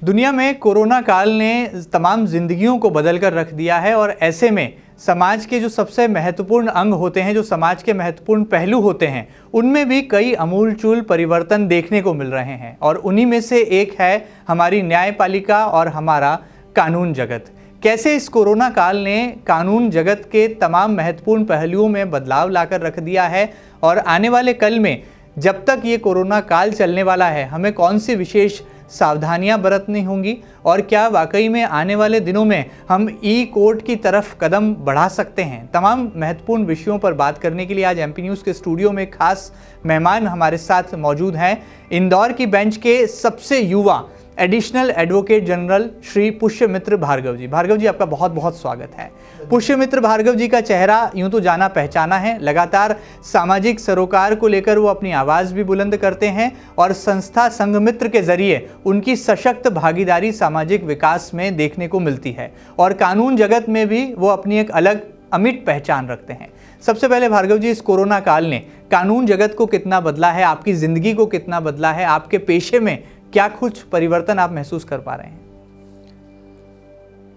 दुनिया में कोरोना काल ने तमाम जिंदगियों को बदल कर रख दिया है और ऐसे में समाज के जो सबसे महत्वपूर्ण अंग होते हैं, जो समाज के महत्वपूर्ण पहलू होते हैं, उनमें भी कई अमूलचूल परिवर्तन देखने को मिल रहे हैं। और उन्हीं में से एक है हमारी न्यायपालिका और हमारा कानून जगत। कैसे इस कोरोना काल ने कानून जगत के तमाम महत्वपूर्ण पहलुओं में बदलाव लाकर रख दिया है और आने वाले कल में जब तक ये कोरोना काल चलने वाला है, हमें कौन सी विशेष सावधानियां बरतनी होंगी और क्या वाकई में आने वाले दिनों में हम ई कोर्ट की तरफ कदम बढ़ा सकते हैं। तमाम महत्वपूर्ण विषयों पर बात करने के लिए आज एमपी न्यूज़ के स्टूडियो में खास मेहमान हमारे साथ मौजूद हैं। इंदौर की बेंच के सबसे युवा additional advocate general Shri Pushyamitra Bhargava ji. Bhargava ji, आपका बहुत बहुत स्वागत है। पुष्यमित्र भार्गव जी का चेहरा यूं तो जाना पहचाना है, लगातार सामाजिक सरोकार को लेकर वो अपनी आवाज़ भी बुलंद करते हैं और संस्था संघमित्र के जरिए उनकी सशक्त भागीदारी सामाजिक विकास में देखने को मिलती है और कानून जगत में भी वो अपनी एक अलग अमिट पहचान रखते हैं। सबसे पहले भार्गव जी, इस कोरोना काल ने कानून जगत को कितना बदला है, आपकी ज़िंदगी को कितना बदला है, आपके पेशे में क्या कुछ परिवर्तन आप महसूस कर पा रहे हैं?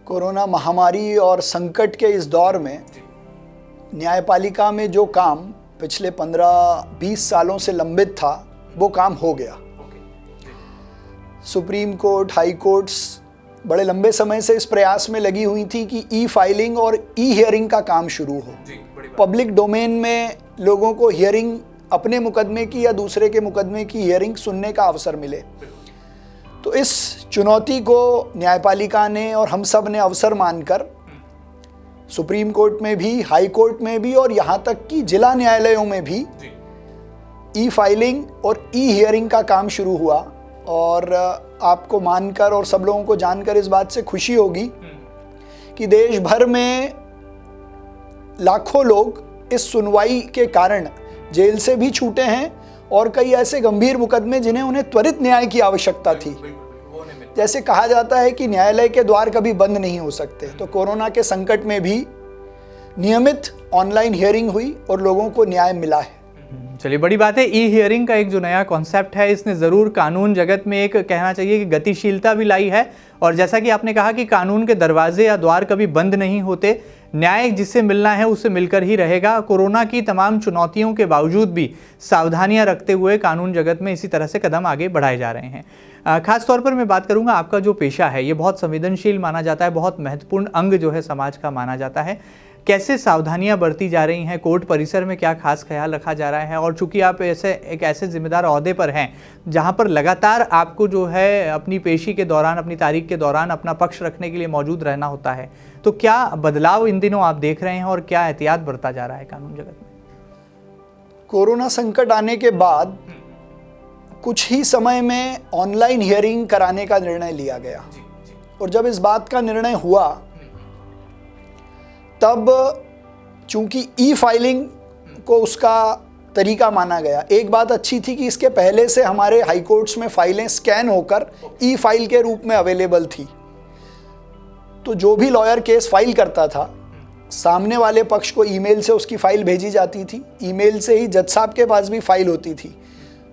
कोरोना महामारी और संकट के इस दौर में न्यायपालिका में जो काम पिछले 15-20 सालों से लंबित था, वो काम हो गया। सुप्रीम कोर्ट, हाई कोर्ट्स बड़े लंबे समय से इस प्रयास में लगी हुई थी कि ई फाइलिंग और ई हियरिंग का काम शुरू हो। पब्लिक डोमेन में लोगों को हियरिंग, अपने मुकदमे की या दूसरे के मुकदमे की हियरिंग सुनने का अवसर मिले। तो इस चुनौती को न्यायपालिका ने और हम सब ने अवसर मानकर सुप्रीम कोर्ट में भी, हाई कोर्ट में भी और यहाँ तक कि जिला न्यायालयों में भी ई फाइलिंग और ई हियरिंग का काम शुरू हुआ। और आपको मानकर और सब लोगों को जानकर इस बात से खुशी होगी कि देश भर में लाखों लोग इस सुनवाई के कारण जेल से भी छूटे हैं और कई ऐसे गंभीर मुकदमे जिन्हें उन्हें त्वरित न्याय की आवश्यकता थी। जैसे कहा जाता है कि न्यायालय के द्वार कभी बंद नहीं हो सकते, तो कोरोना के संकट में भी नियमित ऑनलाइन हियरिंग हुई और लोगों को न्याय मिला है। चलिए, बड़ी बात है। ई हियरिंग का एक जो नया कॉन्सेप्ट है, इसने ज़रूर कानून जगत में एक कहना चाहिए कि गतिशीलता भी लाई है। और जैसा कि आपने कहा कि कानून के दरवाजे या द्वार कभी बंद नहीं होते, न्याय जिससे मिलना है उससे मिलकर ही रहेगा। कोरोना की तमाम चुनौतियों के बावजूद भी सावधानियां रखते हुए कानून जगत में इसी तरह से कदम आगे बढ़ाए जा रहे हैं। खास तौर पर मैं बात करूंगा, आपका जो पेशा है ये बहुत संवेदनशील माना जाता है, बहुत महत्वपूर्ण अंग जो है समाज का माना जाता है। कैसे सावधानियां बरती जा रही हैं? कोर्ट परिसर में क्या खास ख्याल रखा जा रहा है? और चूंकि आप एक ऐसे जिम्मेदार ओहदे पर हैं जहां पर लगातार आपको जो है अपनी पेशी के दौरान, अपनी तारीख के दौरान अपना पक्ष रखने के लिए मौजूद रहना होता है, तो क्या बदलाव इन दिनों आप देख रहे हैं और क्या एहतियात बरता जा रहा है कानून जगत में? कोरोना संकट आने के बाद कुछ ही समय में ऑनलाइन हियरिंग कराने का निर्णय लिया गया। और जब इस बात का निर्णय हुआ तब चूंकि ई फाइलिंग को उसका तरीका माना गया, एक बात अच्छी थी कि इसके पहले से हमारे हाई कोर्ट्स में फाइलें स्कैन होकर ई फाइल के रूप में अवेलेबल थी। तो जो भी लॉयर केस फाइल करता था, सामने वाले पक्ष को ईमेल से उसकी फाइल भेजी जाती थी, ईमेल से ही जज साहब के पास भी फाइल होती थी।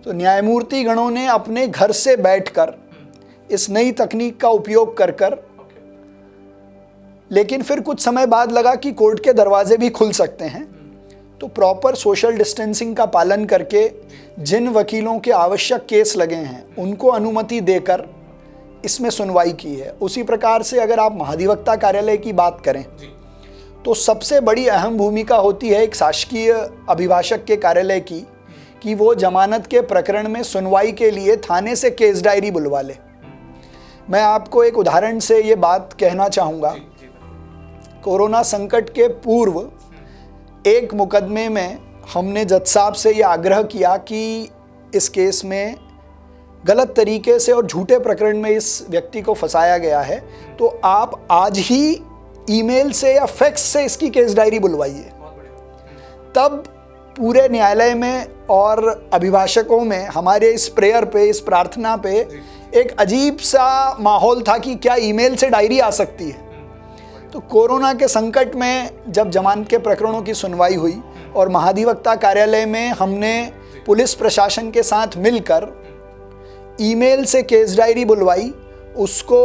तो न्यायमूर्ति गणों ने अपने घर से बैठकर इस नई तकनीक का उपयोग कर लेकिन फिर कुछ समय बाद लगा कि कोर्ट के दरवाजे भी खुल सकते हैं, तो प्रॉपर सोशल डिस्टेंसिंग का पालन करके जिन वकीलों के आवश्यक केस लगे हैं उनको अनुमति देकर इसमें सुनवाई की है। उसी प्रकार से अगर आप महाधिवक्ता कार्यालय की बात करें तो सबसे बड़ी अहम भूमिका होती है एक शासकीय अभिभाषक के कार्यालय की कि वो जमानत के प्रकरण में सुनवाई के लिए थाने से केस डायरी बुलवा ले। मैं आपको एक उदाहरण से ये बात कहना चाहूँगा। कोरोना संकट के पूर्व एक मुकदमे में हमने जज साहब से ये आग्रह किया कि इस केस में गलत तरीके से और झूठे प्रकरण में इस व्यक्ति को फंसाया गया है, तो आप आज ही ईमेल से या फैक्स से इसकी केस डायरी बुलवाइए। तब पूरे न्यायालय में और अभिभाषकों में हमारे इस प्रेयर पे, इस प्रार्थना पे एक अजीब सा माहौल था कि क्या ईमेल से डायरी आ सकती है। तो कोरोना के संकट में जब जमानत के प्रकरणों की सुनवाई हुई और महाधिवक्ता कार्यालय में हमने पुलिस प्रशासन के साथ मिलकर ईमेल से केस डायरी बुलवाई उसको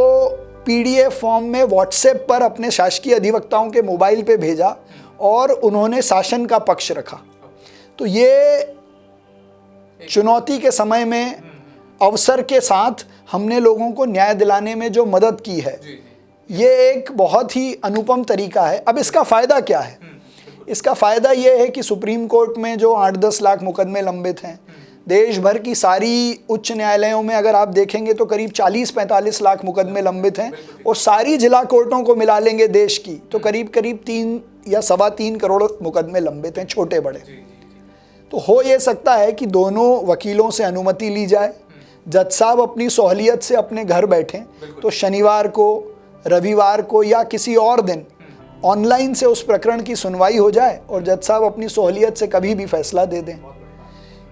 PDF फॉर्म में व्हाट्सएप पर अपने शासकीय अधिवक्ताओं के मोबाइल पे भेजा और उन्होंने शासन का पक्ष रखा। तो ये चुनौती के समय में अवसर के साथ हमने लोगों को न्याय दिलाने में जो मदद की है, ये एक बहुत ही अनुपम तरीका है। अब इसका फ़ायदा क्या है? इसका फ़ायदा ये है कि सुप्रीम कोर्ट में जो 8-10 लाख मुकदमे लंबित हैं, देश भर की सारी उच्च न्यायालयों में अगर आप देखेंगे तो करीब 40-45 लाख मुकदमे लंबित हैं, और सारी जिला कोर्टों को मिला लेंगे देश की तो करीब 3 या 3.25 करोड़ मुकदमे लंबित हैं, छोटे बड़े। तो हो ये सकता है कि दोनों वकीलों से अनुमति ली जाए, जज साहब अपनी सहूलियत से अपने घर बैठें, तो शनिवार को, रविवार को या किसी और दिन ऑनलाइन से उस प्रकरण की सुनवाई हो जाए और जज साहब अपनी सहूलियत से कभी भी फैसला दे दें।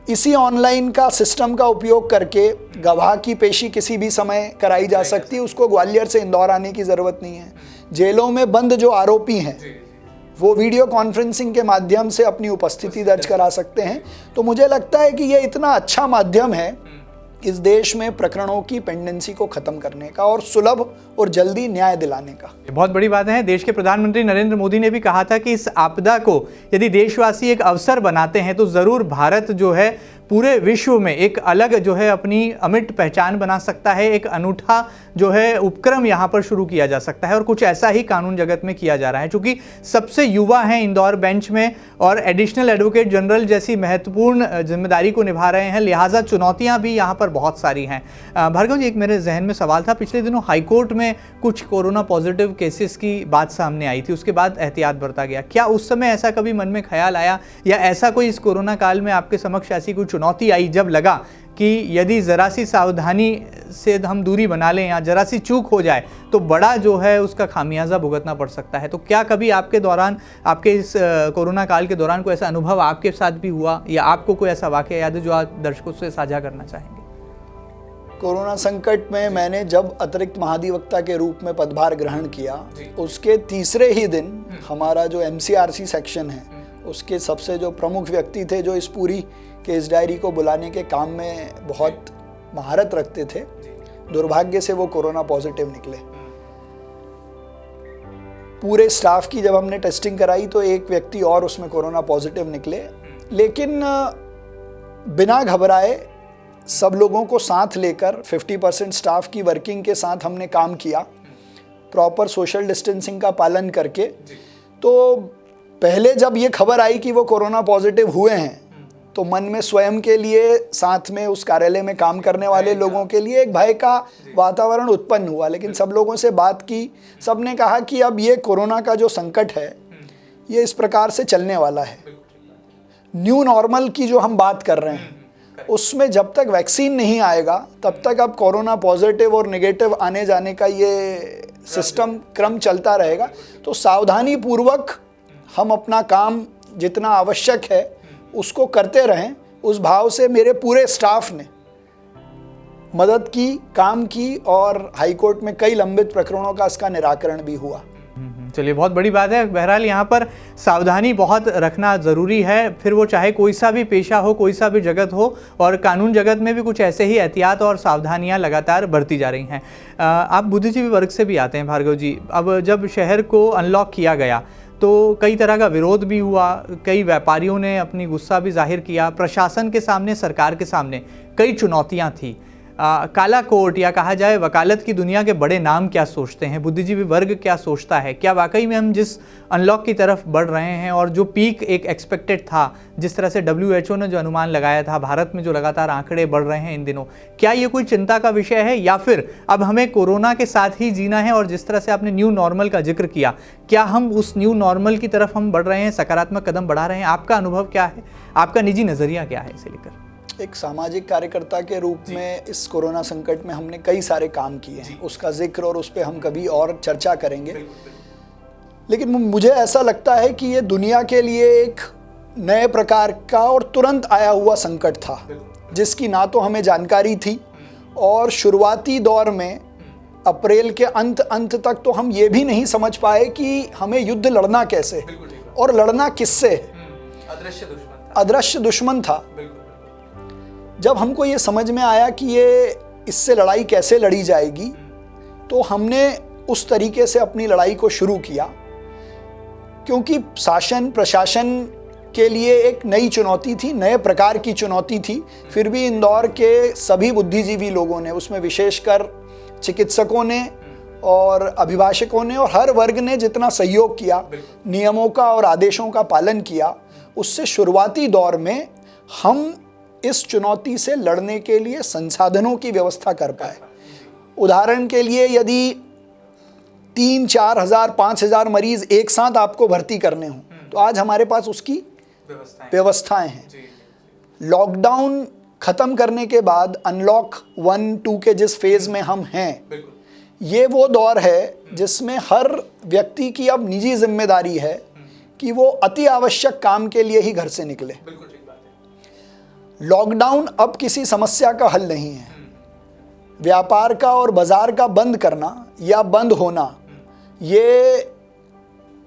इसी ऑनलाइन का सिस्टम का उपयोग करके गवाह की पेशी किसी भी समय कराई जा सकती है, उसको ग्वालियर से इंदौर आने की ज़रूरत नहीं है। जेलों में बंद जो आरोपी हैं वो वीडियो कॉन्फ्रेंसिंग के माध्यम से अपनी उपस्थिति दर्ज करा सकते हैं। तो मुझे लगता है कि ये इतना अच्छा माध्यम है इस देश में प्रकरणों की पेंडेंसी को खत्म करने का और सुलभ और जल्दी न्याय दिलाने का। बहुत बड़ी बात है। देश के प्रधानमंत्री नरेंद्र मोदी ने भी कहा था कि इस आपदा को यदि देशवासी एक अवसर बनाते हैं तो ज़रूर भारत जो है पूरे विश्व में एक अलग जो है अपनी अमिट पहचान बना सकता है, एक अनूठा जो है उपक्रम यहाँ पर शुरू किया जा सकता है, और कुछ ऐसा ही कानून जगत में किया जा रहा है। चूँकि सबसे युवा हैं इंदौर बेंच में और एडिशनल एडवोकेट जनरल जैसी महत्वपूर्ण जिम्मेदारी को निभा रहे हैं, लिहाजा चुनौतियाँ भी यहाँ पर बहुत सारी हैं। भार्गव जी, एक मेरे जहन में सवाल था, पिछले दिनों हाईकोर्ट में कुछ कोरोना पॉजिटिव केसेस की बात सामने आई थी, उसके बाद एहतियात बरता गया। क्या उस समय ऐसा कभी मन में ख्याल आया या ऐसा कोई इस कोरोना काल में आपके समक्ष ऐसी कोई चुनौती आई जब लगा कि यदि ज़रा सी सावधानी से हम दूरी बना लें या ज़रा सी चूक हो जाए तो बड़ा जो है उसका खामियाजा भुगतना पड़ सकता है? तो क्या कभी आपके दौरान, आपके इस कोरोना काल के दौरान कोई ऐसा अनुभव आपके साथ भी हुआ या आपको कोई ऐसा वाक़या याद है जो आप दर्शकों से साझा करना चाहेंगे? कोरोना संकट में मैंने जब अतिरिक्त महाधिवक्ता के रूप में पदभार ग्रहण किया, उसके तीसरे ही दिन हमारा जो MCRC सेक्शन है उसके सबसे जो प्रमुख व्यक्ति थे, जो इस पूरी केस डायरी को बुलाने के काम में बहुत महारत रखते थे, दुर्भाग्य से वो कोरोना पॉजिटिव निकले। पूरे स्टाफ की जब हमने टेस्टिंग कराई तो एक व्यक्ति और उसमें कोरोना पॉजिटिव निकले, लेकिन बिना घबराए सब लोगों को साथ लेकर 50% स्टाफ की वर्किंग के साथ हमने काम किया, प्रॉपर सोशल डिस्टेंसिंग का पालन करके। तो पहले जब ये खबर आई कि वो कोरोना पॉजिटिव हुए हैं तो मन में स्वयं के लिए, साथ में उस कार्यालय में काम करने वाले लोगों के लिए एक भय का वातावरण उत्पन्न हुआ। लेकिन सब लोगों से बात की, सब ने कहा कि अब ये कोरोना का जो संकट है ये इस प्रकार से चलने वाला है। न्यू नॉर्मल की जो हम बात कर रहे हैं उसमें जब तक वैक्सीन नहीं आएगा तब तक अब कोरोना पॉजिटिव और नेगेटिव आने जाने का ये सिस्टम क्रम चलता रहेगा। तो सावधानी पूर्वक हम अपना काम जितना आवश्यक है उसको करते रहें, उस भाव से मेरे पूरे स्टाफ ने मदद की, काम की और हाईकोर्ट में कई लंबित प्रकरणों का इसका निराकरण भी हुआ। चलिए, बहुत बड़ी बात है। बहरहाल यहाँ पर सावधानी बहुत रखना ज़रूरी है, फिर वो चाहे कोई सा भी पेशा हो, कोई सा भी जगत हो, और कानून जगत में भी कुछ ऐसे ही एहतियात और सावधानियाँ लगातार बरती जा रही हैं। आप बुद्धिजीवी वर्ग से भी आते हैं भार्गव जी। अब जब शहर को अनलॉक किया गया तो कई तरह का विरोध भी हुआ, कई व्यापारियों ने अपनी गुस्सा भी जाहिर किया, प्रशासन के सामने, सरकार के सामने कई चुनौतियाँ थी। काला कोर्ट या कहा जाए वकालत की दुनिया के बड़े नाम क्या सोचते हैं, बुद्धिजीवी वर्ग क्या सोचता है? क्या वाकई में हम जिस अनलॉक की तरफ बढ़ रहे हैं और जो पीक एक एक्सपेक्टेड था, जिस तरह से WHO ने जो अनुमान लगाया था, भारत में जो लगातार आंकड़े बढ़ रहे हैं इन दिनों, क्या ये कोई चिंता का विषय है या फिर अब हमें कोरोना के साथ ही जीना है? और जिस तरह से आपने न्यू नॉर्मल का जिक्र किया, क्या हम उस न्यू नॉर्मल की तरफ हम बढ़ रहे हैं, सकारात्मक कदम बढ़ा रहे हैं? आपका अनुभव क्या है, आपका निजी नज़रिया क्या है इसे लेकर? एक सामाजिक कार्यकर्ता के रूप में इस कोरोना संकट में हमने कई सारे काम किए हैं, उसका जिक्र और उस पर हम कभी और चर्चा करेंगे। लेकिन मुझे ऐसा लगता है कि ये दुनिया के लिए एक नए प्रकार का और तुरंत आया हुआ संकट था, जिसकी ना तो हमें जानकारी थी, और शुरुआती दौर में अप्रैल के अंत तक तो हम ये भी नहीं समझ पाए कि हमें युद्ध लड़ना कैसे और लड़ना किससे। अदृश्य दुश्मन था। जब हमको ये समझ में आया कि ये इससे लड़ाई कैसे लड़ी जाएगी, तो हमने उस तरीके से अपनी लड़ाई को शुरू किया, क्योंकि शासन प्रशासन के लिए एक नई चुनौती थी, नए प्रकार की चुनौती थी। फिर भी इंदौर के सभी बुद्धिजीवी लोगों ने, उसमें विशेषकर चिकित्सकों ने और अभिभाषकों ने और हर वर्ग ने जितना सहयोग किया, नियमों का और आदेशों का पालन किया, उससे शुरुआती दौर में हम इस चुनौती से लड़ने के लिए संसाधनों की व्यवस्था कर पाए। उदाहरण के लिए यदि 3-4 हज़ार 5 हज़ार मरीज एक साथ आपको भर्ती करने हों, तो आज हमारे पास उसकी व्यवस्थाएं हैं। लॉकडाउन खत्म करने के बाद अनलॉक 1-2 के जिस फेज में हम हैं, ये वो दौर है जिसमें हर व्यक्ति की अब निजी जिम्मेदारी है कि वो अति आवश्यक काम के लिए ही घर से निकले। लॉकडाउन अब किसी समस्या का हल नहीं है। व्यापार का और बाजार का बंद करना या बंद होना, ये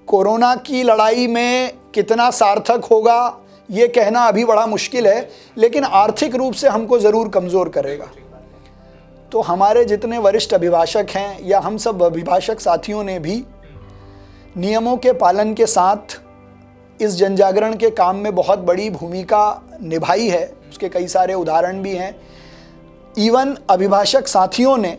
कोरोना की लड़ाई में कितना सार्थक होगा ये कहना अभी बड़ा मुश्किल है, लेकिन आर्थिक रूप से हमको ज़रूर कमज़ोर करेगा। तो हमारे जितने वरिष्ठ अभिभाषक हैं या हम सब अभिभाषक साथियों ने भी नियमों के पालन के साथ इस जनजागरण के काम में बहुत बड़ी भूमिका निभाई है। उसके कई सारे उदाहरण भी हैं। इवन अभिभाषक साथियों ने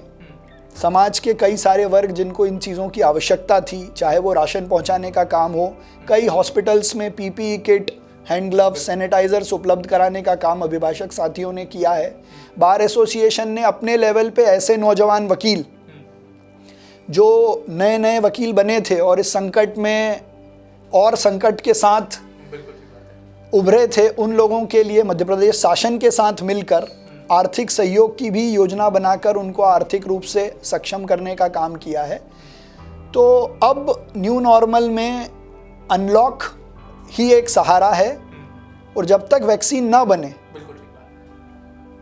समाज के कई सारे वर्ग जिनको इन चीज़ों की आवश्यकता थी, चाहे वो राशन पहुंचाने का काम हो, कई हॉस्पिटल्स में PPE kit, hand gloves, sanitizers उपलब्ध कराने का काम अभिभाषक साथियों ने किया है। बार एसोसिएशन ने अपने लेवल पे ऐसे नौजवान वकील जो नए नए वकील बने थे और इस संकट में और संकट के साथ उभरे थे, उन लोगों के लिए मध्य प्रदेश शासन के साथ मिलकर आर्थिक सहयोग की भी योजना बनाकर उनको आर्थिक रूप से सक्षम करने का काम किया है। तो अब न्यू नॉर्मल में अनलॉक ही एक सहारा है, और जब तक वैक्सीन ना बने,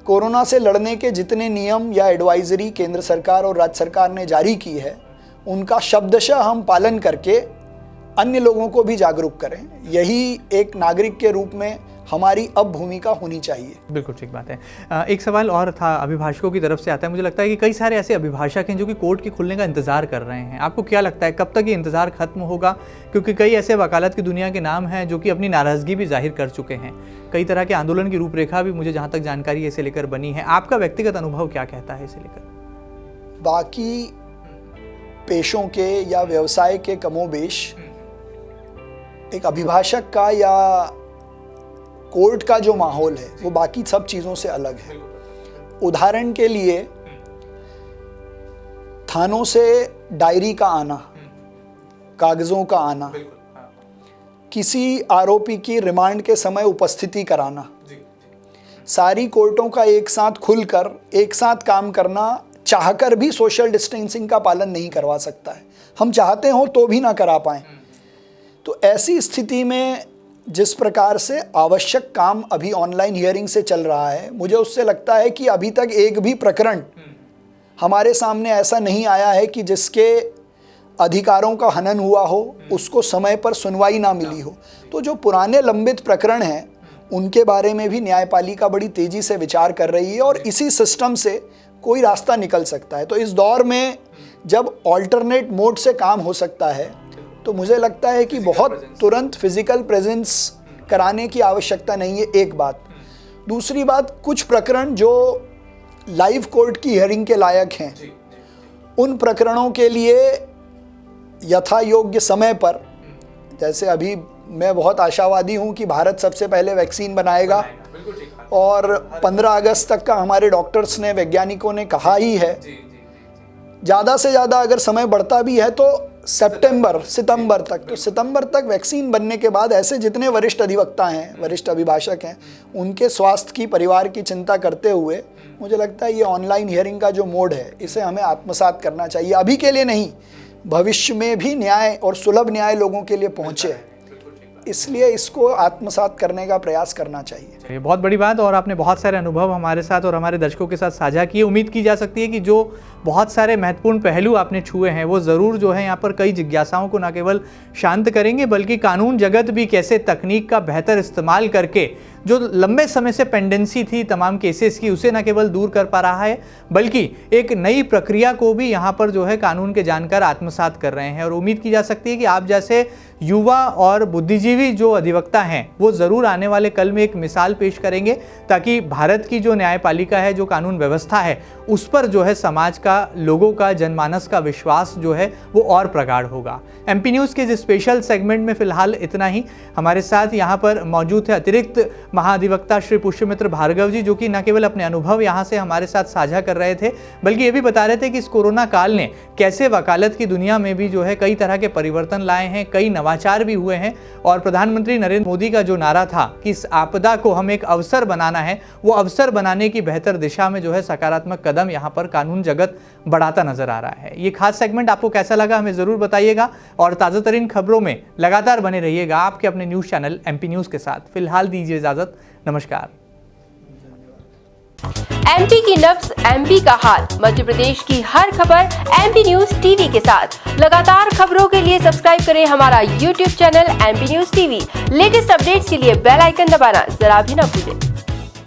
कोरोना से लड़ने के जितने नियम या एडवाइजरी केंद्र सरकार और राज्य सरकार ने जारी की है, उनका शब्दशः हम पालन करके अन्य लोगों को भी जागरूक करें। यही एक नागरिक के रूप में हमारी अब भूमिका होनी चाहिए। बिल्कुल ठीक बात है। एक सवाल और था, अभिभाषकों की तरफ से आता है। मुझे लगता है कि कई सारे ऐसे अभिभाषक हैं जो कि कोर्ट के खुलने का इंतजार कर रहे हैं। आपको क्या लगता है कब तक ये इंतजार खत्म होगा? क्योंकि कई ऐसे वकालत की दुनिया के नाम हैं जो कि अपनी नाराज़गी भी जाहिर कर चुके हैं। कई तरह के आंदोलन की रूपरेखा भी मुझे जहाँ तक जानकारी है इसे लेकर बनी है। आपका व्यक्तिगत अनुभव क्या कहता है इसे लेकर? बाकी पेशों के या व्यवसाय के कमोबेश एक अभिभाषक का या कोर्ट का जो माहौल है वो बाकी सब चीज़ों से अलग है। उदाहरण के लिए थानों से डायरी का आना, कागज़ों का आना, किसी आरोपी की रिमांड के समय उपस्थिति कराना, सारी कोर्टों का एक साथ खुलकर एक साथ काम करना चाहकर भी सोशल डिस्टेंसिंग का पालन नहीं करवा सकता है। हम चाहते हो तो भी ना करा पाएं। तो ऐसी स्थिति में जिस प्रकार से आवश्यक काम अभी ऑनलाइन हियरिंग से चल रहा है, मुझे उससे लगता है कि अभी तक एक भी प्रकरण हमारे सामने ऐसा नहीं आया है कि जिसके अधिकारों का हनन हुआ हो, उसको समय पर सुनवाई ना मिली हो। तो जो पुराने लंबित प्रकरण हैं उनके बारे में भी न्यायपालिका बड़ी तेज़ी से विचार कर रही है और इसी सिस्टम से कोई रास्ता निकल सकता है। तो इस दौर में जब ऑल्टरनेट मोड से काम हो सकता है, तो मुझे लगता है कि बहुत तुरंत फिजिकल प्रेजेंस कराने की आवश्यकता नहीं है, एक बात। दूसरी बात, कुछ प्रकरण जो लाइव कोर्ट की हियरिंग के लायक हैं, उन प्रकरणों के लिए यथा योग्य समय पर, जैसे अभी मैं बहुत आशावादी हूं कि भारत सबसे पहले वैक्सीन बनाएगा और 15 अगस्त तक का हमारे डॉक्टर्स ने, वैज्ञानिकों ने कहा ही है। ज़्यादा से ज़्यादा अगर समय बढ़ता भी है तो सितंबर तक। तो सितंबर तक वैक्सीन बनने के बाद ऐसे जितने वरिष्ठ अधिवक्ता हैं, वरिष्ठ अभिभाषक हैं, उनके स्वास्थ्य की, परिवार की चिंता करते हुए मुझे लगता है ये ऑनलाइन हियरिंग का जो मोड है इसे हमें आत्मसात करना चाहिए। अभी के लिए नहीं, भविष्य में भी न्याय और सुलभ न्याय लोगों के लिए पहुँचे। इसलिए इसको आत्मसात करने का प्रयास करना चाहिए। ये बहुत बड़ी बात, और आपने बहुत सारे अनुभव हमारे साथ और हमारे दर्शकों के साथ साझा किए। उम्मीद की जा सकती है कि जो बहुत सारे महत्वपूर्ण पहलू आपने छुए हैं वो ज़रूर जो है यहाँ पर कई जिज्ञासाओं को न केवल शांत करेंगे, बल्कि कानून जगत भी कैसे तकनीक का बेहतर इस्तेमाल करके जो लंबे समय से पेंडेंसी थी तमाम केसेस की, उसे न केवल दूर कर पा रहा है, बल्कि एक नई प्रक्रिया को भी यहाँ पर जो है कानून के जानकार आत्मसात कर रहे हैं। और उम्मीद की जा सकती है कि आप जैसे युवा और बुद्धिजीवी जो अधिवक्ता हैं वो ज़रूर आने वाले कल में एक मिसाल पेश करेंगे, ताकि भारत की जो न्यायपालिका है, जो कानून व्यवस्था है, उस पर जो है समाज का, लोगों का, जनमानस का विश्वास जो है वो और प्रगाढ़ होगा। एमपी न्यूज़ के इस स्पेशल सेगमेंट में फिलहाल इतना ही। हमारे साथ यहाँ पर मौजूद थे अतिरिक्त महाधिवक्ता श्री पुष्यमित्र भार्गव जी, जो कि न केवल अपने अनुभव यहाँ से हमारे साथ साझा कर रहे थे, बल्कि ये भी बता रहे थे कि इस कोरोना काल ने कैसे वकालत की दुनिया में भी जो है कई तरह के परिवर्तन लाए हैं, कई नवाचार भी हुए हैं। और प्रधानमंत्री नरेंद्र मोदी का जो नारा था कि इस आपदा को हम एक अवसर बनाना है, वो अवसर बनाने की बेहतर दिशा में जो है सकारात्मक कदम यहाँ पर कानून जगत बढ़ाता नजर आ रहा है। ये खास सेगमेंट आपको कैसा लगा हमें ज़रूर बताइएगा, और ताज़ा तरीन खबरों में लगातार बने रहिएगा आपके अपने न्यूज़ चैनल एमपी न्यूज़ के साथ। फिलहाल दीजिए इजाज़त, नमस्कार। एमपी की नब्ज, एमपी का हाल, मध्य प्रदेश की हर खबर एमपी न्यूज टीवी के साथ। लगातार खबरों के लिए सब्सक्राइब करें हमारा YouTube channel MP news TV. Latest updates के लिए बेल आइकन दबाना जरा भी न भूलें।